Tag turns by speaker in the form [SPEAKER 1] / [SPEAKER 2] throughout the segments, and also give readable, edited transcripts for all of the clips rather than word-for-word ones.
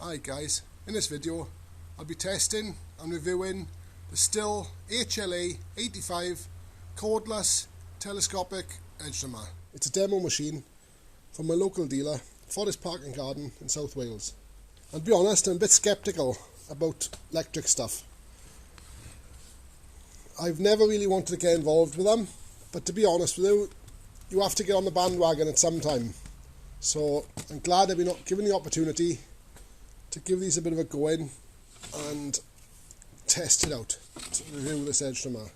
[SPEAKER 1] Hi guys, in this video I'll be testing and reviewing the Stihl HLA 85 Cordless Telescopic Hedge. It's a demo machine from my local dealer for this park and garden in South Wales. And to be honest, I'm a bit sceptical about electric stuff. I've never really wanted to get involved with them, but to be honest with you, you have to get on the bandwagon at some time. So I'm glad I've been given the opportunity to give these a bit of a go in and test it out, to review this edge trimmer.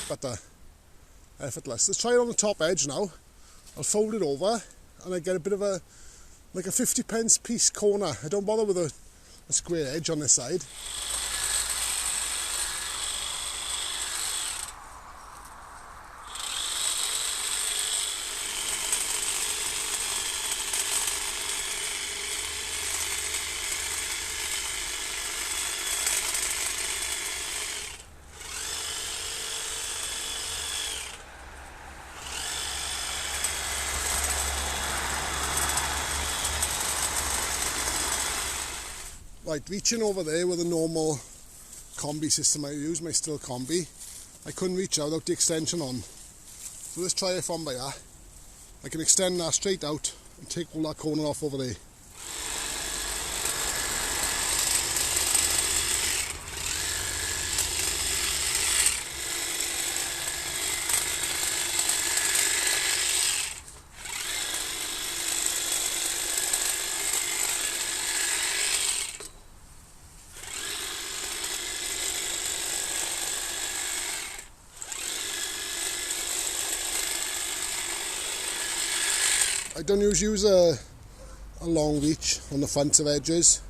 [SPEAKER 1] But effortless. Let's try it on the top edge now. I'll fold it over and I get a bit of a, like a 50p piece corner. I don't bother with a square edge on this side. Right, reaching over there with a normal combi system I use, my Stihl combi, I couldn't reach out without the extension on. So let's try it from there. I can extend that straight out and take all that corner off over there. I don't usually use a long reach on the front of edges.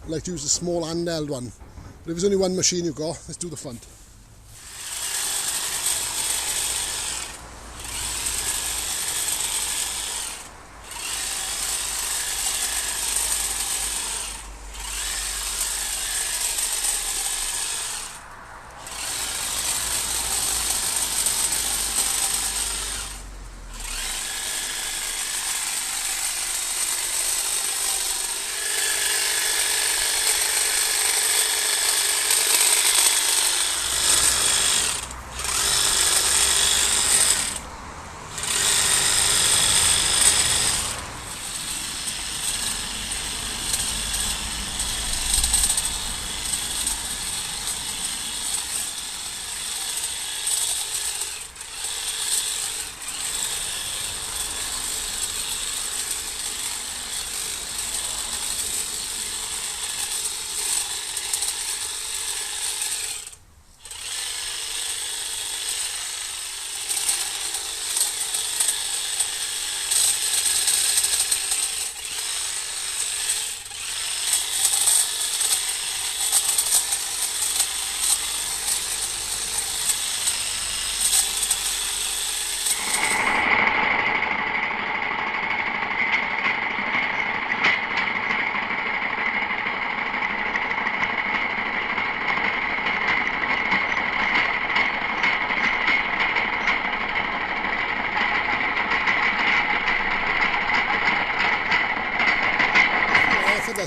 [SPEAKER 1] I like to use a small handheld one. But if there's only one machine you've got, let's do the front.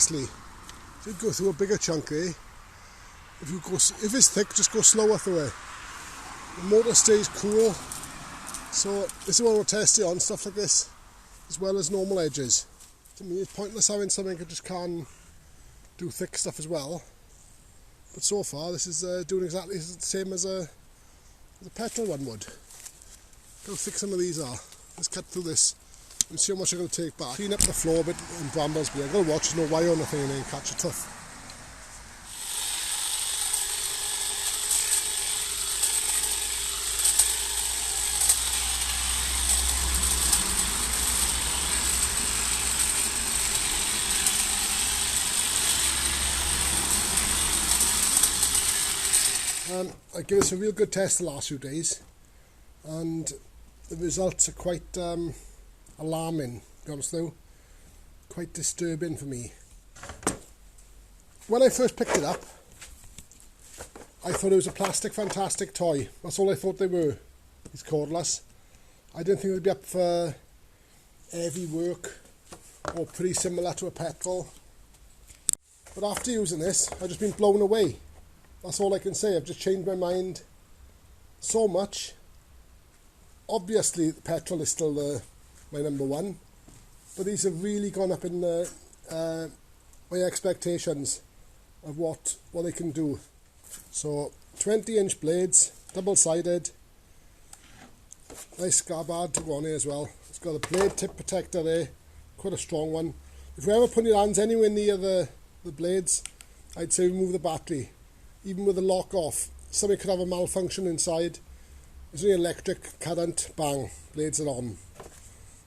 [SPEAKER 1] effortlessly. If you go through a bigger chunk there, if it's thick, just go slower through it. The motor stays cool. So this is what we'll test it on, stuff like this, as well as normal edges. To me, it's pointless having something that just can do thick stuff as well. But so far, this is doing exactly the same as a petrol one would. Look how thick some of these are. Let's cut through this and see how much I'm going to take back. Clean up the floor a bit and brambles, but I've got to watch there's no wire or nothing in there and catch a tuff. I gave this a real good test the last few days, and the results are quite alarming, to be honest though, quite disturbing for me. When I first picked it up, I thought it was a plastic fantastic toy. That's all I thought they were, these cordless. I didn't think they'd be up for heavy work or pretty similar to a petrol. But after using this, I've just been blown away. That's all I can say. I've just changed my mind so much. Obviously, the petrol is still my number one, but these have really gone up in my expectations of what they can do. So, 20-inch blades, double-sided, nice scabbard to go on here as well. It's got a blade tip protector there, quite a strong one. If you ever put your hands anywhere near the blades, I'd say remove the battery. Even with the lock off, something could have a malfunction inside. There's only electric current, bang, blades are on.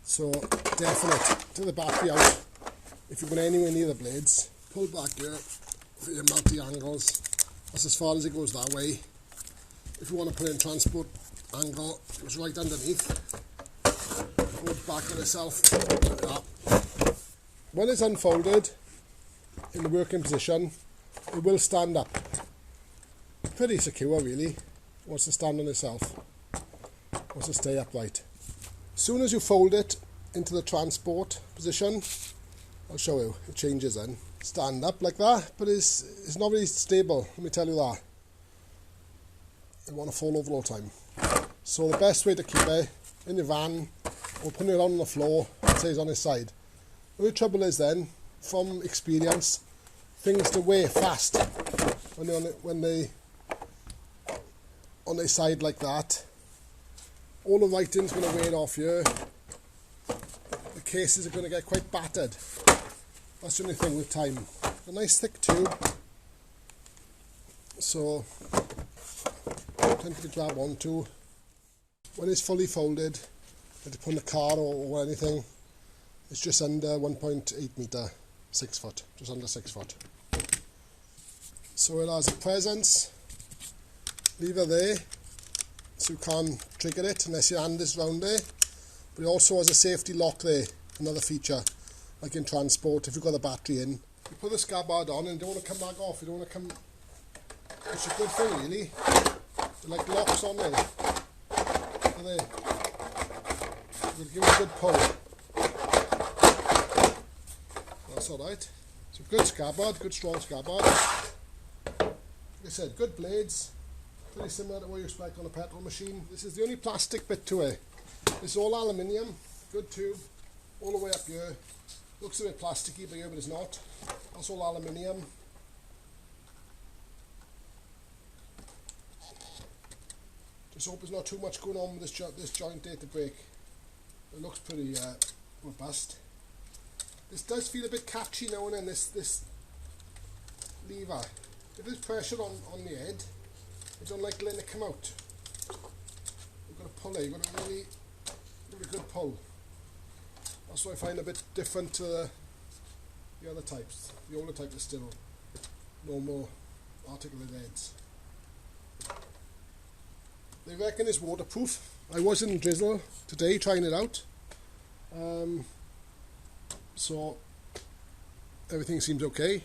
[SPEAKER 1] So definite, take the battery out if you're going anywhere near the blades. Pull back here for your multi-angles. That's as far as it goes that way. If you want to put in transport angle, it goes right underneath. Hold back on itself like that. When it's unfolded in the working position, it will stand up. Pretty secure really. It wants to stand on itself. Wants to stay upright. As soon as you fold it into the transport position, I'll show you, it changes then. Stand up like that, but it's not really stable, let me tell you that. It want to fall over all the time. So the best way to keep it in your van or putting it on the floor, it stays on its side. The only trouble is then, from experience, things to wear fast when they on their side like that. All the writing's going to wear off here. The cases are going to get quite battered. That's the only thing with time. A nice thick tube. So, plenty to grab onto. When it's fully folded, if you put in a car or anything, it's just under 1.8 metre, 6 foot, just under 6 foot. So it has a presence lever there, so you can't trigger it unless your hand is round there, but it also has a safety lock there, another feature, like in transport if you've got the battery in. You put the scabbard on and you don't want to come back off, you don't want to come, it's a good thing really, it like locks on there, look there, you'll give it a good pull, that's alright. It's a good scabbard, good strong scabbard, like I said, good blades. Pretty similar to what you expect on a petrol machine. This is the only plastic bit to it. It's all aluminium, good tube, all the way up here. Looks a bit plasticky here, but it's not. That's all aluminium. Just hope there's not too much going on with this joint there to break. It looks pretty robust. This does feel a bit catchy now and then, this lever. If there's pressure on the head, I don't like letting it come out. You've got to pull it, you've got to really give it a good pull. That's what I find a bit different to the other types. The older type is still normal articulated heads. They reckon it's waterproof. I was in drizzle today trying it out. So everything seems okay.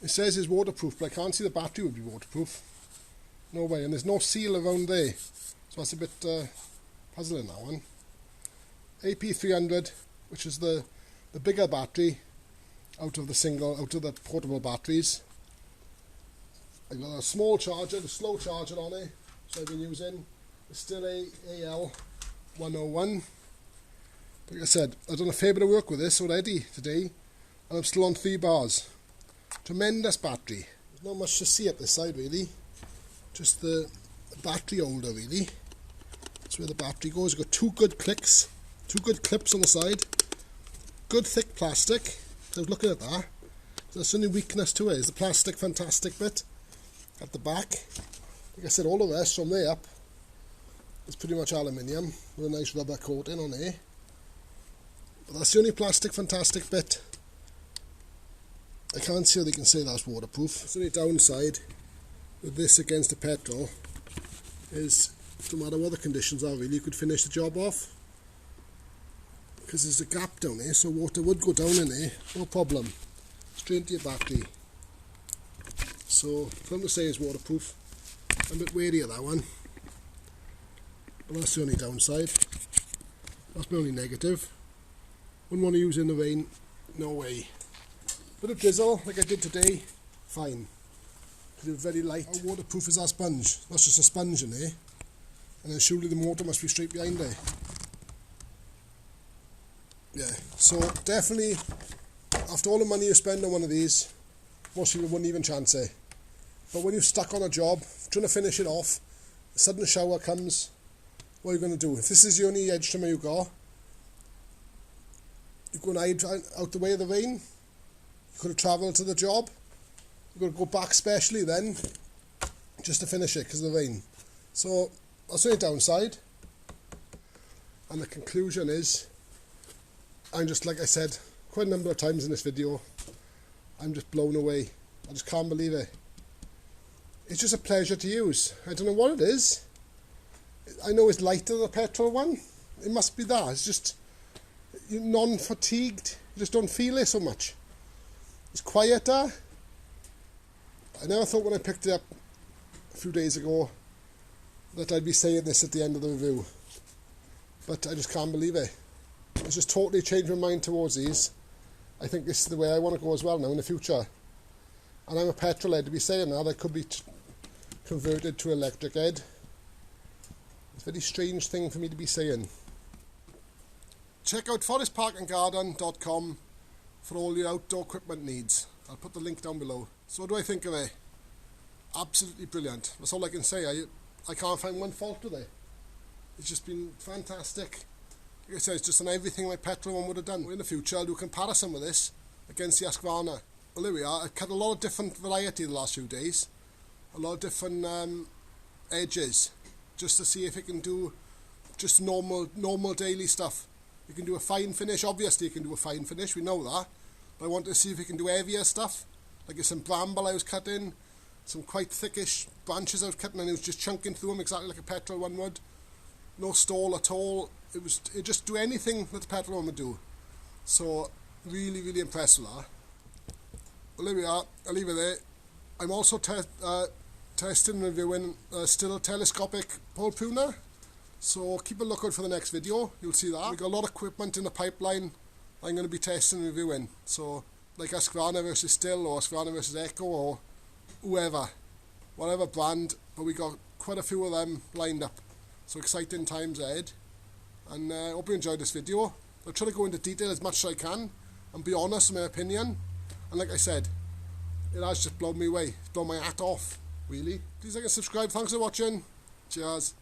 [SPEAKER 1] It says it's waterproof, but I can't see the battery would be waterproof. No way, and there's no seal around there. So that's a bit puzzling, that one. AP300, which is the bigger battery, out of the portable batteries. I got a small charger, the slow charger on it, so I've been using the Stihl HLA 101. Like I said, I've done a fair bit of work with this already today, and I'm still on 3 bars. Tremendous battery. There's not much to see up this side really, just the battery holder really. That's where the battery goes. You've got 2 good clips on the side, good thick plastic. I was looking at that. That's the only weakness to it, is the plastic fantastic bit at the back. Like I said, all the rest from there up is pretty much aluminium with a nice rubber coating on there. But that's the only plastic fantastic bit. I can't see how they can say that's waterproof. The only downside with this against the petrol is no matter what the conditions are really, you could finish the job off, because there's a gap down there, so water would go down in there, no problem, straight into your battery. So for them to say it's waterproof, I'm a bit wary of that one, but that's the only downside. That's my only negative. Wouldn't want to use it in the rain, no way. Bit of drizzle like I did today, fine, because it was very light. How waterproof is that sponge? That's just a sponge in there, and then surely the motor must be straight behind there. Yeah, so definitely, after all the money you spend on one of these, most people wouldn't even chance it. But when you're stuck on a job, trying to finish it off, a sudden shower comes, what are you going to do? If this is the only edge trimmer you got, you're going to hide out the way of the rain, you could have travelled to the job, you've got to go back specially then, just to finish it because of the rain. So, that's the only downside. And the conclusion is, I'm just, like I said quite a number of times in this video, I'm just blown away. I just can't believe it. It's just a pleasure to use. I don't know what it is. I know it's lighter than the petrol one. It must be that. It's just, you're non-fatigued. You just don't feel it so much. It's quieter. I never thought when I picked it up a few days ago that I'd be saying this at the end of the review. But I just can't believe it. It's just totally changed my mind towards these. I think this is the way I want to go as well now in the future. And I'm a petrol head to be saying that. I could be converted to electric head. It's a very strange thing for me to be saying. Check out forestparkandgarden.com for all your outdoor equipment needs. I'll put the link down below. So what do I think of it? Absolutely brilliant. That's all I can say. I can't find one fault with it. It's just been fantastic. Like I said, it's just done everything my petrol one would have done. In the future, I'll do a comparison with this against the Husqvarna. Well, there we are. I've cut a lot of different variety the last few days. A lot of different edges, just to see if it can do just normal daily stuff. You can do a fine finish. Obviously, you can do a fine finish. We know that. But I want to see if you can do heavier stuff. Like there's some bramble I was cutting, some quite thickish branches I was cutting, and it was just chunking through them exactly like a petrol one would. No stall at all. It just do anything that the petrol one would do. So really, really impressed with that. Well, there we are. I'll leave it there. I'm also testing and reviewing Stihl Telescopic Pole Pruner. So keep a lookout for the next video. You'll see that. We've got a lot of equipment in the pipeline I'm going to be testing and reviewing. So like Husqvarna versus Stihl, or Husqvarna versus Echo, or whoever. Whatever brand. But we got quite a few of them lined up. So exciting times ahead. And I hope you enjoyed this video. I'll try to go into detail as much as I can and be honest in my opinion. And like I said, it has just blown me away. It's blown my hat off, really. Please like and subscribe. Thanks for watching. Cheers.